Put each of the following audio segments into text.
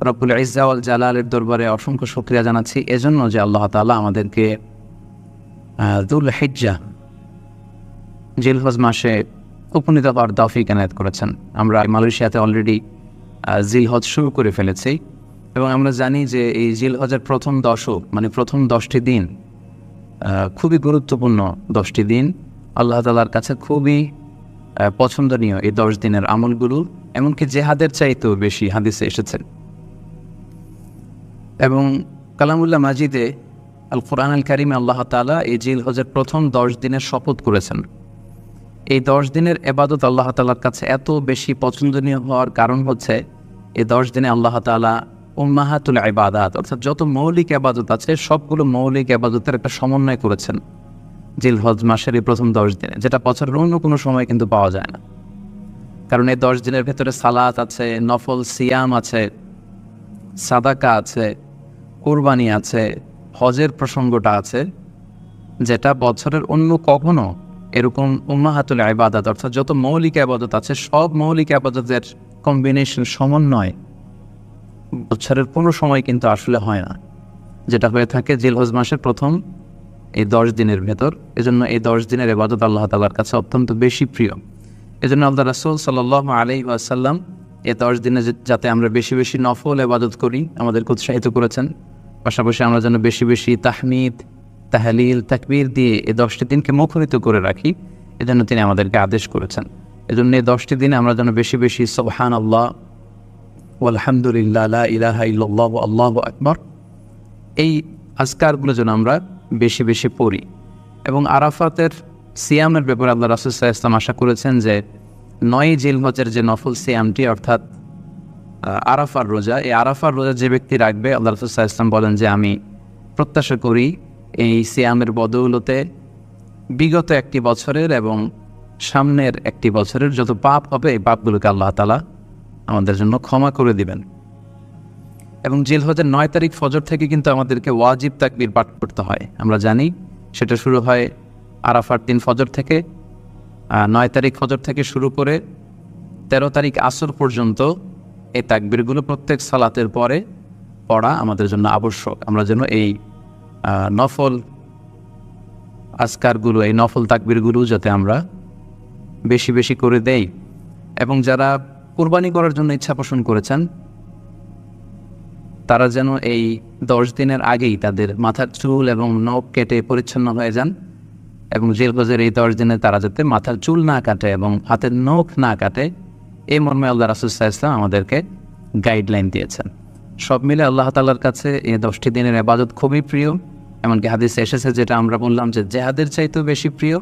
রব্বুল ইজ্জা ওয়াল জালালের দরবারে অসংখ্য শুকরিয়া জানাচ্ছি এজন্য যে আল্লাহ তাআলা আমাদেরকে যুল হিজ্জা জিলহজ মাসে উপনীত হওয়ার তৌফিক এনায়েত করেছেন। আমরা মালয়েশিয়াতে অলরেডি জিলহজ শুরু করে ফেলেছি এবং আমরা জানি যে এই জিলহজের প্রথম দশক মানে প্রথম 10টি দিন খুবই গুরুত্বপূর্ণ 10টি দিন। আল্লাহ তাআলার কাছে খুবই পছন্দনীয় এই 10 দিনের আমলগুলো, এমনকি জেহাদের চাইতেও বেশি হাদিসে এসেছে। এবং কালামুল্লাহ মাজিদে আল কোরআন আল কারিমে আল্লাহ তাআলা এই জিলহজের প্রথম 10 দিনের শপথ করেছেন। এই 10 দিনের ইবাদত আল্লাহ তাআলার কাছে এত বেশি পছন্দনীয় হওয়ার কারণ হচ্ছে এই 10 দিনে আল্লাহ তাআলা উম্মাহাতুল ইবাদাত অর্থাৎ যত মৌলিক ইবাদত আছে সবগুলো মৌলিক ইবাদতের একটা সমন্বয় করেছেন জিলহজ মাসের এই প্রথম 10 দিনে, যেটা বছরের অন্য কোনো সময় কিন্তু পাওয়া যায় না। কারণ এই 10 দিনের ভেতরে সালাত আছে, নফল সিয়াম আছে, সাদাকা আছে, কুরবানি আছে, হজের প্রসঙ্গটা আছে, যেটা বছরের অন্য কখনো এরকম উম্মাহাতুল ইবাদাত অর্থাৎ যত মৌলিক ইবাদত আছে সব মৌলিক ইবাদতের কম্বিনেশন সমন্বয় বছরের কোনো সময় কিন্তু আসলে হয় না, যেটা হয়ে থাকে জিলহজ মাসের প্রথম এই 10 দিনের ভেতর। এজন্য এই 10 দিনের ইবাদত আল্লাহ তাআলার কাছে অত্যন্ত বেশি প্রিয়। এজন্য আল্লাহ রাসূল সাল্লাল্লাহু আলাইহি ওয়াসাল্লাম এই 10 দিনে যাতে আমরা বেশি বেশি নফল ইবাদত করি আমাদেরকে উৎসাহিত করেছেন। পাশাপাশি আমরা যেন বেশি বেশি তাহমিদ, তাহলিল, তাকবীর দিয়ে এই 10টি দিনকে মুখরিত করে রাখি, এজন্য তিনি আমাদেরকে আদেশ করেছেন। এজন্য এই 10টি দিনে আমরা যেন বেশি বেশি সুবহানাল্লাহ আলহামদুলিল্লাহ লা ইলাহা ইল্লাল্লাহু আল্লাহু আকবার এই আজকারগুলো যেন আমরা বেশি বেশি পড়ি। এবং আরাফাতের সিয়ামের ব্যাপারে আল্লাহ রাসূল সাল্লাল্লাহু আলাইহি ওয়াসাল্লাম আশা করেছেন যে 9 জিলহজের যে নফল সিয়ামটি অর্থাৎ আরাফার রোজা, এই আরাফার রোজা যে ব্যক্তি রাখবে আল্লাহ রাসূল সাল্লাল্লাহু আলাইহি ওয়াসাল্লাম বলেন যে আমি প্রত্যাশা করি এই সিয়ামের বদৌলতে বিগত একটি বছরের এবং সামনের একটি বছরের যত পাপ হবে এই পাপগুলোকে আল্লাহ তাআলা আমাদের জন্য ক্ষমা করে দিবেন। এবং জিলহজের 9 তারিখ ফজর থেকে কিন্তু আমাদেরকে ওয়াজিব তাকবীর পাঠ করতে হয়। আমরা জানি সেটা শুরু হয় আরাফার দিন ফজর থেকে। 9 তারিখ ফজর থেকে শুরু করে 13 তারিখ আসর পর্যন্ত এই তাকবীরগুলো প্রত্যেক সালাতের পরে পড়া আমাদের জন্য আবশ্যক। আমরা যেন এই নফল আজকারগুলো, এই নফল তাকবীরগুলো যাতে আমরা বেশি বেশি করে দেই। এবং যারা কুরবানি করার জন্য ইচ্ছা পোষণ করেছেন তারা যেন এই 10 দিনের আগেই তাদের মাথার চুল এবং নখ কেটে পরিচ্ছন্ন হয়ে যান। এবং জিলহজের এই 10 দিনে তারা যাতে মাথার চুল না কাটে এবং হাতের নখ না কাটে, এই মর্মে আল্লাহ রাসূল সাল্লাল্লাহু আলাইহি ওয়াসাল্লাম আমাদেরকে গাইডলাইন দিয়েছেন। সব মিলে আল্লাহ তাআলার কাছে এই 10টি দিনের ইবাদত খুবই প্রিয়। এমনকি হাদিসে এসেছে, যেটা আমরা বললাম যে জেহাদের চাইতেও বেশি প্রিয়।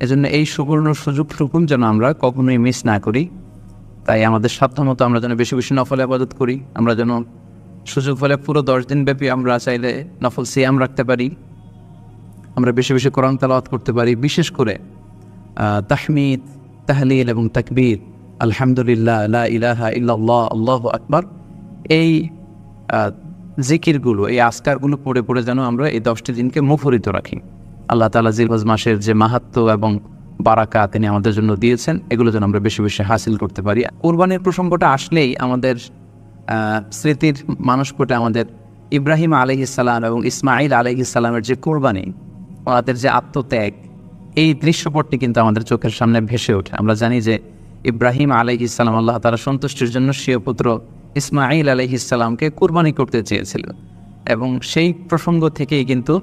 এজন্য এই সুবর্ণ সুযোগটুকু যেন আমরা কখনোই মিস না করি। তাই আমাদের সাধ্যমতো আমরা যেন বেশি বেশি নফল ইবাদত করি। আমরা যেন সুযোগ হলে পুরো 10 দিন ব্যাপী আমরা চাইলে নফল সিয়াম রাখতে পারি, আমরা বেশি বেশি কোরআন তেলাওয়াত করতে পারি। বিশেষ করে তাহমিদ, তাহলিল এবং তাকবীর, আলহামদুলিল্লাহ লা ইলাহা ইল্লাল্লাহ আল্লাহু আকবার, এই জিকিরগুলো, এই আজকারগুলো পড়ে পড়ে যেন আমরা এই 10টি দিনকে মুখরিত রাখি। আল্লাহ তাআলা জিলহজ মাসের যে মাহাত্ম্য এবং বারাকা তিনি আমাদের জন্য দিয়েছেন, এগুলো যেন আমরা বেশি বেশি হাসিল করতে পারি। কোরবানির প্রসঙ্গটা আসলেই আমাদের স্মৃতির মানসপটে আমাদের ইব্রাহিম আলাইহিস সালাম এবং ইসমাঈল আলাইহিস সালামের যে কোরবানি, ওনাদের যে আত্মত্যাগ, এই দৃশ্যপটটি কিন্তু আমাদের চোখের সামনে ভেসে ওঠে। আমরা জানি যে ইব্রাহিম আলাইহিস সালাম আল্লাহ তাআলা সন্তুষ্টির জন্য স্বীয় পুত্র ইসমাঈল আলাইহিস সালামকে কুরবানি করতে চেয়েছিলেন। এবং সেই প্রসঙ্গ থেকেই কিন্তু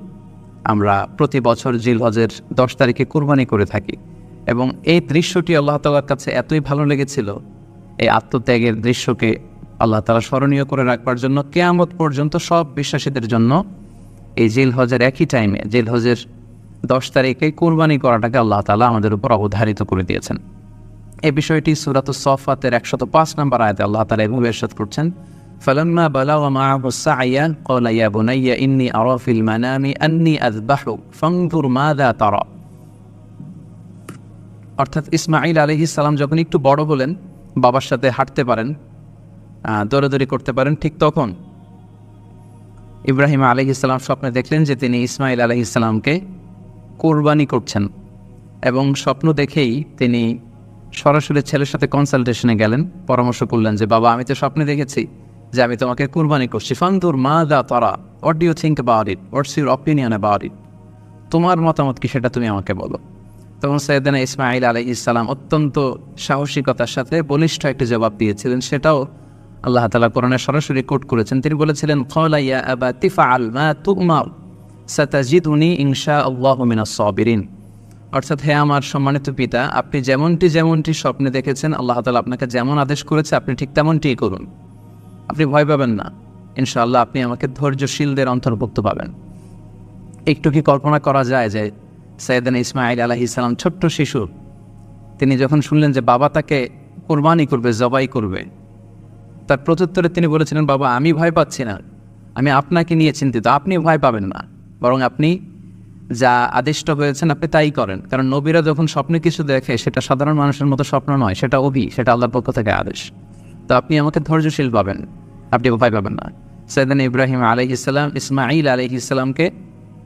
আমরা প্রতি বছর জিলহজের 10 তারিখে কুরবানি করে থাকি। এবং এই দৃশ্যটি আল্লাহ তাআলার কাছে এতই ভালো লেগেছিল, এই আত্মত্যাগের দৃশ্যকে আল্লাহ তাআলা স্মরণীয় করে রাখবার জন্য কিয়ামত পর্যন্ত সব বিশ্বাসীদের জন্য এই জিলহজের একই টাইমে, জিলহজের 10 তারিখে কুরবানি করাটাকে আল্লাহ তাআলা আমাদের উপর অবধারিত করে দিয়েছেন। এই বিষয়টি সূরাতুস সাফফাতের 105 নম্বর আয়াতে আল্লাহ তাআলা এভাবে ইরশাদ করছেন, ফালাম্মা বালাগা মাআহু সা'য়া ক্বালা ইয়া বুনাইয়া ইন্নী আরা ফিল মানামি আন্নী আযবাহুক ফানজুর মাযা তারা। অর্থাৎ ইসমাঈল আলাইহিস সালাম যখন একটু বড় হলেন, বাবার সাথে হাঁটতে পারেন, দৌড়াদৌড়ি করতে পারেন, ঠিক তখন ইব্রাহিম আলাইহিস সালাম স্বপ্নে দেখলেন যে তিনি ইসমাঈল আলাইহিস সালামকে কোরবানি করছেন। এবং স্বপ্ন দেখেই তিনি সরাসরি ছেলের সাথে কনসালটেশনে গেলেন, পরামর্শ করলেন যে বাবা, আমি তো স্বপ্নে দেখেছি যে আমি তোমাকে কুরবানি করছি, ফানদুর মাযা তারা, what do you think about it, what's your opinion about it, তোমার মতামত কি সেটা তুমি আমাকে বলো। তখন সাইয়েদনা ইসমাঈল আলাইহিস সালাম অত্যন্ত সাহসিকতার সাথে বলিষ্ঠ একটি জবাব দিয়েছিলেন, সেটাও আল্লাহ তাআলা কোরআনে সরাসরি কোট করেছেন। তিনি বলেছিলেন, ক্বালা ইয়া আবাতি ফাআল মা তু'মার সাতাজিদুনি ইনশাআল্লাহু মিনাস সাবিরিন। অর্থাৎ, হে আমার সম্মানিত পিতা, আপনি যেমনটি স্বপ্নে দেখেছেন, আল্লাহ তাআলা আপনাকে যেমন আদেশ করেছে আপনি ঠিক তেমনটিই করুন। আপনি ভয় পাবেন না, ইনশাআল্লাহ আপনি আমাকে ধৈর্যশীলদের অন্তর্ভুক্ত পাবেন। একটু কি কল্পনা করা যায় যে সাইয়েদনা ইসমাঈল আলাইহিস সালাম ছোট্ট শিশু, তিনি যখন শুনলেন যে বাবা তাকে কোরবানি করবে, জবাই করবে, তার প্রত্যুত্তরে তিনি বলেছিলেন, বাবা আমি ভয় পাচ্ছি না, আমি আপনাকে নিয়ে চিন্তিত, আপনি ভয় পাবেন না, বরং আপনি যা আদিষ্ট হয়েছেন আপনি তাই করেন। কারণ নবীরা যখন স্বপ্নে কিছু দেখে সেটা সাধারণ মানুষের মতো স্বপ্ন নয়, সেটা সেটা আল্লাহর পক্ষ থেকে আদেশ। তো আপনি আমাকে ধৈর্যশীল পাবেন, আপনি ভয় পাবেন না। সাইয়েদনা ইব্রাহিম আলাইহিস সালাম ইসমাঈল আলাইহিস সালামকে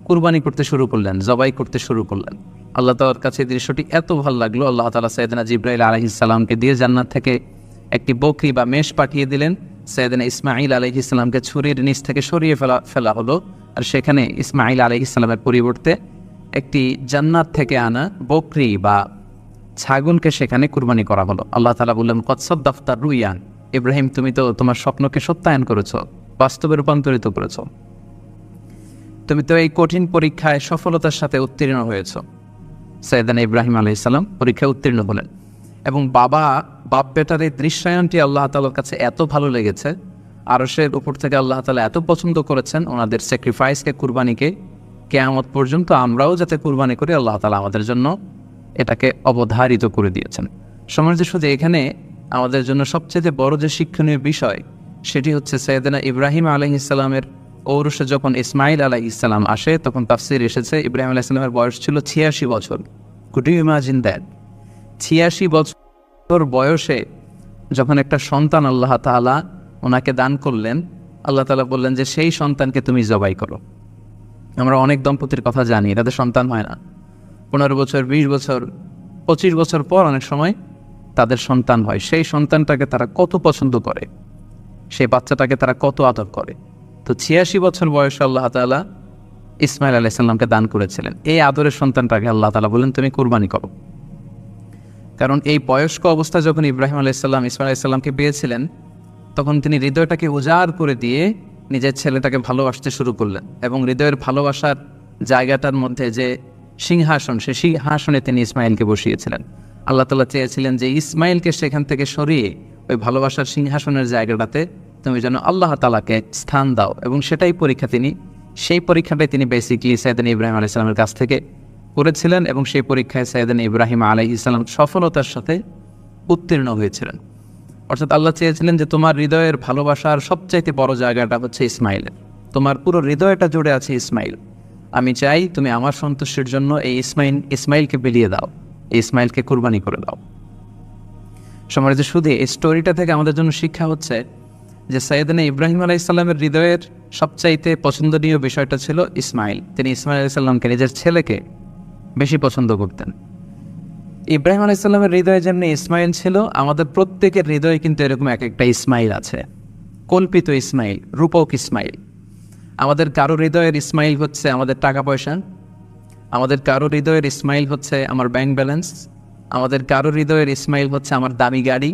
কুরবানি করতে শুরু করলেন, জবাই করতে শুরু করলেন। আল্লাহ তাআলার কাছে দৃশ্যটি এত ভালো লাগলো, আল্লাহ তাআলা সাইয়েদনা জিবরাইল আলাইহিস সালামকে দিয়ে জান্নাত থেকে একটি বকরি বা মেষ পাঠিয়ে দিলেন। সাইয়েদনা ইসমাঈল আলাইহিস সালামকে ছুরির নিচ থেকে সরিয়ে ফেলা হলো, আর সেখানে ইসমাঈল আলাইহিস সালামের পরিবর্তে একটি জান্নাত থেকে আনা বকরি বা ছাগলকে সেখানে কুরবানি করা হলো। আল্লাহ তাআলা বললেন, কদ সাদ্দাকতা রুইয়া, ইব্রাহিম তুমি তো তোমার স্বপ্নকে সত্যায়ন করেছো, বাস্তবে রূপান্তরিত করেছো, তুমি তো এই কঠিন পরীক্ষায় সফলতার সাথে উত্তীর্ণ হয়েছ। সাইয়েদনা ইব্রাহিম আলাইহিস সালাম পরীক্ষায় উত্তীর্ণ হলেন, এবং বাপ বেটার এই দৃশ্যায়নটি আল্লাহ তাআলার কাছে এত ভালো লেগেছে, আরশের উপর থেকে আল্লাহ তাআলা এত পছন্দ করেছেন ওনাদের স্যাক্রিফাইসকে, কুরবানিকে, কিয়ামত পর্যন্ত আমরাও যাতে কুরবানি করি, আল্লাহ তাআলা আমাদের জন্য এটাকে অবধারিত করে দিয়েছেন। সমাজে শুধু এখানে আমাদের জন্য সবচেয়ে বড় যে শিক্ষণীয় বিষয়, সেটি হচ্ছে সাইয়েদনা ইব্রাহিম আলাইহিস সালামের ঔরসে যখন ইসমাঈল আলাইহিস সালাম আসে, তখন তাফসীর এসেছে ইব্রাহিম আলাইহিস সালামের বয়স ছিল 86 বছর। Could you imagine that? 86 বছর বয়সে যখন একটা সন্তান আল্লাহ তাআলা ওনাকে দান করলেন, আল্লাহ তাআলা বললেন যে সেই সন্তানকে তুমি জবাই করো। আমরা অনেক দম্পতির কথা জানি, তাদের সন্তান হয় না, 15 বছর, 20 বছর, 25 বছর পর অনেক সময় তাদের সন্তান হয়। সেই সন্তানটাকে তারা কত পছন্দ করে, সেই বাচ্চাটাকে তারা কত আদর করে। তো 86 বছর বয়সে আল্লাহ তাআলা ইসমাঈল আলাইহিস সালামকে দান করেছিলেন। এই আদরের সন্তানটাকে আল্লাহ তাআলা বলেন তুমি কুরবানি করো। কারণ এই বয়স্ক অবস্থায় যখন ইব্রাহিম আলাইহিস সালাম ইসমাঈল আলাইহিস সালামকে পেয়েছিলেন, তখন তিনি হৃদয়টাকে উজাড় করে দিয়ে নিজের ছেলেটাকে ভালোবাসতে শুরু করলেন, এবং হৃদয়ের ভালোবাসার জায়গাটার মধ্যে যে সিংহাসন, সেই সিংহাসনে তিনি ইসমাঈলকে বসিয়েছিলেন। আল্লাহ তাআলা চেয়েছিলেন যে ইসমাঈলকে সেখান থেকে সরিয়ে ওই ভালোবাসার সিংহাসনের জায়গাটাতে তুমি যেন আল্লাহ তাআলাকে স্থান দাও, এবং সেই পরীক্ষাটাই তিনি বেসিক্যালি সাইয়েদনা ইব্রাহিম আলাইহিস সালামের কাছ থেকে করেছিলেন, এবং সেই পরীক্ষায় সাইয়েদনা ইব্রাহিম আলাইহিস সালাম সফলতার সাথে উত্তীর্ণ হয়েছিলেন। অর্থাৎ আল্লাহ চেয়েছিলেন যে তোমার হৃদয়ের ভালোবাসার সবচাইতে বড় জায়গাটা হচ্ছে ইসমাঈলের, তোমার পুরো হৃদয়টা জুড়ে আছে ইসমাঈল। আমি চাই তুমি আমার সন্তুষ্টির জন্য এই ইসমাঈলকে বিলিয়ে দাও, এই ইসমাঈলকে কুরবানি করে দাও। সম্মানিত শুধু এই স্টোরিটা থেকে আমাদের জন্য শিক্ষা হচ্ছে যে সাইয়েদনা ইব্রাহিম আলাইহিস সালামের হৃদয়ের সবচাইতে পছন্দনীয় বিষয়টা ছিল ইসমাঈল। তিনি ইসমাঈল আলাইহিস সালামকে, নিজের ছেলেকে বেশি পছন্দ করতেন। ইব্রাহিম আলাইহিস সালামের হৃদয়ে যেমনি ইসমাঈল ছিল, আমাদের প্রত্যেকের হৃদয়ে কিন্তু এরকম এক একটা ইসমাঈল আছে, কল্পিত ইসমাঈল, রূপক ইসমাঈল। আমাদের কারো হৃদয়ের ইসমাঈল হচ্ছে আমাদের টাকা পয়সা, আমাদের কারো হৃদয়ের ইসমাঈল হচ্ছে আমার ব্যাংক ব্যালেন্স, আমাদের কারো হৃদয়ের ইসমাঈল হচ্ছে আমার দামি গাড়ি,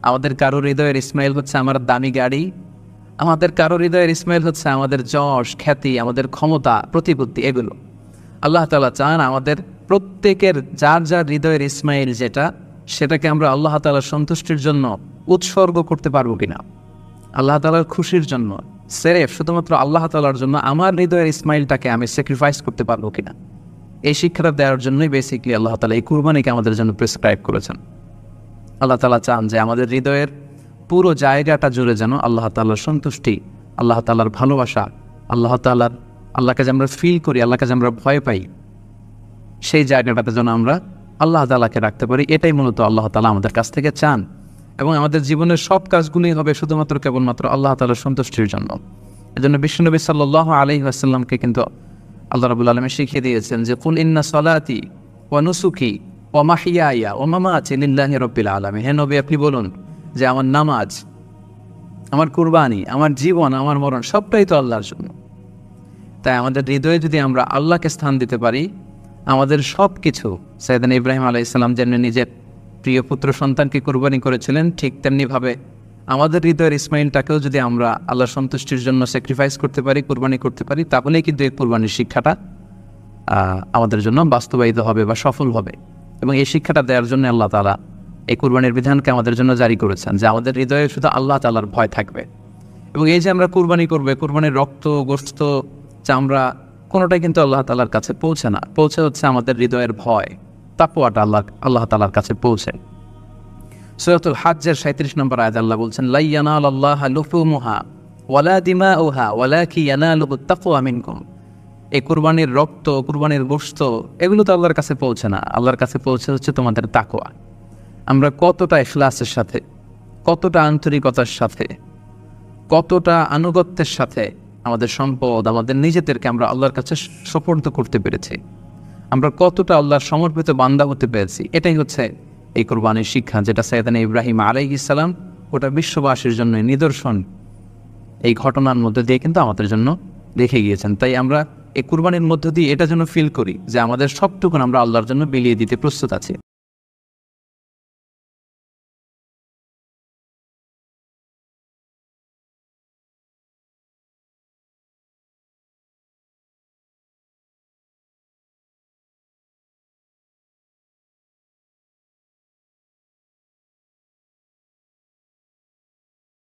আমাদের কারো হৃদয়ের ইসমাঈল হচ্ছে আমার দামি গাড়ি, আমাদের কারো হৃদয়ের ইসমাঈল হচ্ছে আমাদের যশ, খ্যাতি, আমাদের ক্ষমতা, প্রতিপত্তি, এগুলো। আল্লাহ তাআলা চান আমাদের প্রত্যেকের যার যার হৃদয়ের ইসমাঈল যেটা, সেটাকে আমরা আল্লাহ তাআলার সন্তুষ্টির জন্য উৎসর্গ করতে পারবো কিনা, আল্লাহ তাআলার খুশির জন্য, সেরেফ শুধুমাত্র আল্লাহ তাআলার জন্য আমার হৃদয়ের ইসমাঈলটাকে আমি স্যাক্রিফাইস করতে পারবো কিনা। এই শিক্ষাটা দেওয়ার জন্যই বেসিক্যালি আল্লাহ তাআলা এই কুরবানিকে আমাদের জন্য প্রেসক্রাইব করেছেন। আল্লাহ তাআলা চান যে আমাদের হৃদয়ের পুরো জায়গাটা জুড়ে যেন আল্লাহ তাআলার সন্তুষ্টি, আল্লাহ তাআলার ভালোবাসা, আল্লাহকে যে আমরা ফিল করি, আল্লাহকে যে আমরা ভয় পাই, সেই জায়গাটাতে যেন আমরা আল্লাহ তাআলাকে রাখতে পারি। এটাই মূলত আল্লাহ তাআলা আমাদের কাছ থেকে চান, এবং আমাদের জীবনের সব কাজগুলোই হবে শুধুমাত্র কেবলমাত্র আল্লাহ তাআলার সন্তুষ্টির জন্য। এজন্য বিশ্বনবী সাল্লাল্লাহু আলাইহি ওয়াসাল্লামকে কিন্তু আল্লাহ রাব্বুল আলামিন শিখিয়ে দিয়েছেন যে কুল ইন্না সলাতি ওয়া নুসুকি ওয়া মাহইয়ায়া ওয়া মামাতি লিল্লাহি রাব্বিল আলামিন। হে নবী, আপনি বলুন যে আমার নামাজ, আমার কুরবানি, আমার জীবন, আমার মরণ সবটাই তো আল্লাহর জন্য। তাই আমাদের হৃদয়ে যদি আমরা আল্লাহকে স্থান দিতে পারি, আমাদের সব কিছু, সাইয়েদনা ইব্রাহিম আলাইহিস সালাম যেমনি নিজের প্রিয় পুত্র সন্তানকে কুরবানি করেছিলেন, ঠিক তেমনিভাবে আমাদের হৃদয়ের ইসমাইলটাকেও যদি আমরা আল্লাহর সন্তুষ্টির জন্য স্যাক্রিফাইস করতে পারি, কুরবানি করতে পারি, তাহলেই কিন্তু এই কুরবানির শিক্ষাটা আমাদের জন্য বাস্তবায়িত হবে বা সফল হবে। এবং এই শিক্ষাটা দেওয়ার জন্য আল্লাহ তাআলা এই কুরবানির বিধানকে আমাদের জন্য জারি করেছেন, যে আমাদের হৃদয়ে শুধু আল্লাহ তাআলার ভয় থাকবে। এবং এই যে আমরা কুরবানি করবে, কুরবানির রক্ত, গোশত, চামড়া কোনোটাই কিন্তু আল্লাহ তাআলার কাছে পৌঁছে না, পৌঁছে হচ্ছে আমাদের হৃদয়ের ভয়, তাকওয়াটা আল্লাহ তাআলার কাছে পৌঁছে। সূরাতুল হাজ্জের 37 নম্বর আয়াতে আল্লাহ বলছেন, লা ইয়ানালাল্লাহা লুহুমুহা ওয়ালা দিমাউহা ওয়ালাকি ইয়ানালুহুত তাকওয়া মিনকুম। এই কুরবানির রক্ত, কুরবানির গোশত এগুলো তো আল্লাহর কাছে পৌঁছে না, আল্লাহর কাছে পৌঁছে হচ্ছে তোমাদের তাকওয়া। আমরা কতটা ইখলাসের সাথে, কতটা আন্তরিকতার সাথে, কতটা আনুগত্যের সাথে আমাদের সম্পদ, আমাদের নিজেদেরকে আমরা আল্লাহর কাছে সোপর্দ করতে পেরেছি, আমরা কতটা আল্লাহর সমর্পিত বান্দা হতে পেরেছি, এটাই হচ্ছে এই কুরবানির শিক্ষা, যেটা সাইয়েদনা ইব্রাহিম আলাইহিস সালাম গোটা বিশ্ববাসীর জন্য নিদর্শন এই ঘটনার মধ্যে দিয়ে কিন্তু আমাদের জন্য রেখে গিয়েছেন। তাই আমরা এই কুরবানির মধ্য দিয়ে এটা যেন ফিল করি যে আমাদের সবটুকুন আমরা আল্লাহর জন্য বিলিয়ে দিতে প্রস্তুত আছি।